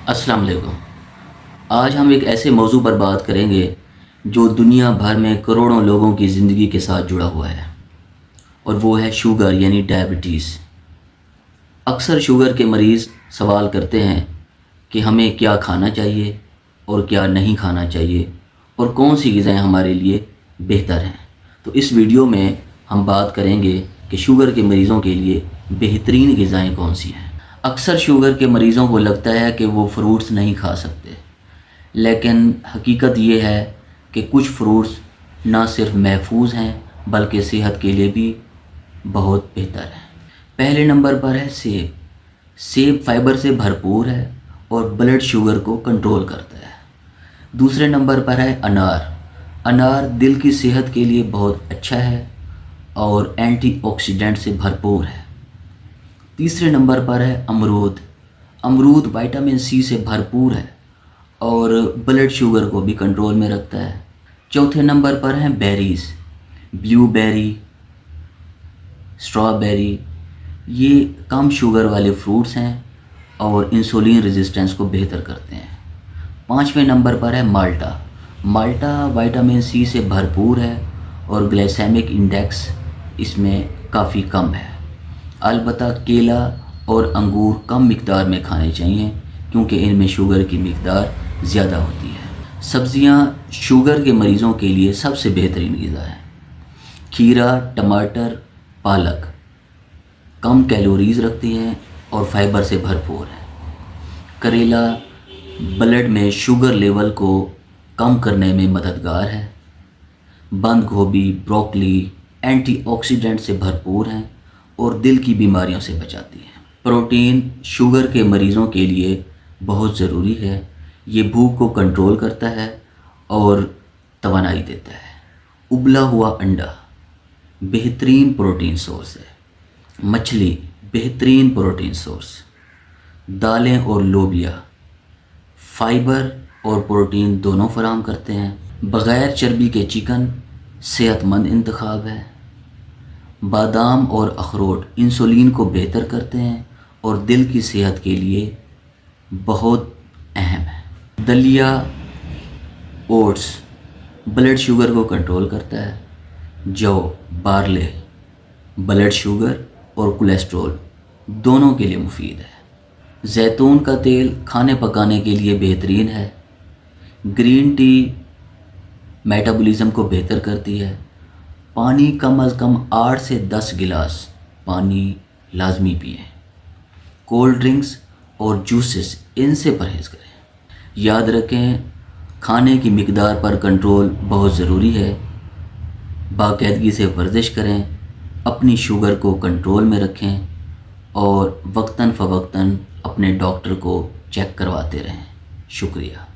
السلام علیکم۔ آج ہم ایک ایسے موضوع پر بات کریں گے جو دنیا بھر میں کروڑوں لوگوں کی زندگی کے ساتھ جڑا ہوا ہے، اور وہ ہے شوگر یعنی ڈائبٹیز۔ اکثر شوگر کے مریض سوال کرتے ہیں کہ ہمیں کیا کھانا چاہیے اور کیا نہیں کھانا چاہیے، اور کون سی غذائیں ہمارے لیے بہتر ہیں۔ تو اس ویڈیو میں ہم بات کریں گے کہ شوگر کے مریضوں کے لیے بہترین غذائیں کون سی ہیں۔ اکثر شوگر کے مریضوں کو لگتا ہے کہ وہ فروٹس نہیں کھا سکتے، لیکن حقیقت یہ ہے کہ کچھ فروٹس نہ صرف محفوظ ہیں بلکہ صحت کے لیے بھی بہت بہتر ہیں۔ پہلے نمبر پر ہے سیب۔ سیب فائبر سے بھرپور ہے اور بلڈ شوگر کو کنٹرول کرتا ہے۔ دوسرے نمبر پر ہے انار۔ انار دل کی صحت کے لیے بہت اچھا ہے اور اینٹی آکسیڈنٹ سے بھرپور ہے۔ تیسرے نمبر پر ہے امرود۔ امرود وٹامن سی سے بھرپور ہے اور بلڈ شوگر کو بھی کنٹرول میں رکھتا ہے۔ چوتھے نمبر پر ہیں بیریز۔ بلیو بیری، اسٹرابیری، یہ کم شوگر والے فروٹس ہیں اور انسولین ریزسٹنس کو بہتر کرتے ہیں۔ پانچویں نمبر پر ہے مالٹا۔ مالٹا وٹامن سی سے بھرپور ہے اور گلائسیمک انڈیکس اس میں کافی کم ہے۔ البتہ کیلا اور انگور کم مقدار میں کھانے چاہیے کیونکہ ان میں شوگر کی مقدار زیادہ ہوتی ہے۔ سبزیاں شوگر کے مریضوں کے لیے سب سے بہترین غذا ہے۔ کھیرا، ٹماٹر، پالک کم کیلوریز رکھتی ہیں اور فائبر سے بھرپور ہے۔ کریلا بلڈ میں شوگر لیول کو کم کرنے میں مددگار ہے۔ بند گوبھی، بروکلی اینٹی آکسیڈنٹ سے بھرپور ہیں اور دل کی بیماریوں سے بچاتی ہیں۔ پروٹین شوگر کے مریضوں کے لیے بہت ضروری ہے۔ یہ بھوک کو کنٹرول کرتا ہے اور توانائی دیتا ہے۔ ابلا ہوا انڈا بہترین پروٹین سورس ہے۔ مچھلی بہترین پروٹین سورس۔ دالیں اور لوبیا فائبر اور پروٹین دونوں فراہم کرتے ہیں۔ بغیر چربی کے چکن صحت مند انتخاب ہے۔ بادام اور اخروٹ انسولین کو بہتر کرتے ہیں اور دل کی صحت کے لیے بہت اہم ہے۔ دلیا، اوٹس بلڈ شوگر کو کنٹرول کرتا ہے۔ جو، بارلے بلڈ شوگر اور کولیسٹرول دونوں کے لیے مفید ہے۔ زیتون کا تیل کھانے پکانے کے لیے بہترین ہے۔ گرین ٹی میٹابولزم کو بہتر کرتی ہے۔ پانی کم از کم 8 سے 10 گلاس پانی لازمی پئیں۔ کولڈ ڈرنکس اور جوسز ان سے پرہیز کریں۔ یاد رکھیں، کھانے کی مقدار پر کنٹرول بہت ضروری ہے۔ باقاعدگی سے ورزش کریں، اپنی شوگر کو کنٹرول میں رکھیں اور وقتاً فوقتاً اپنے ڈاکٹر کو چیک کرواتے رہیں۔ شکریہ۔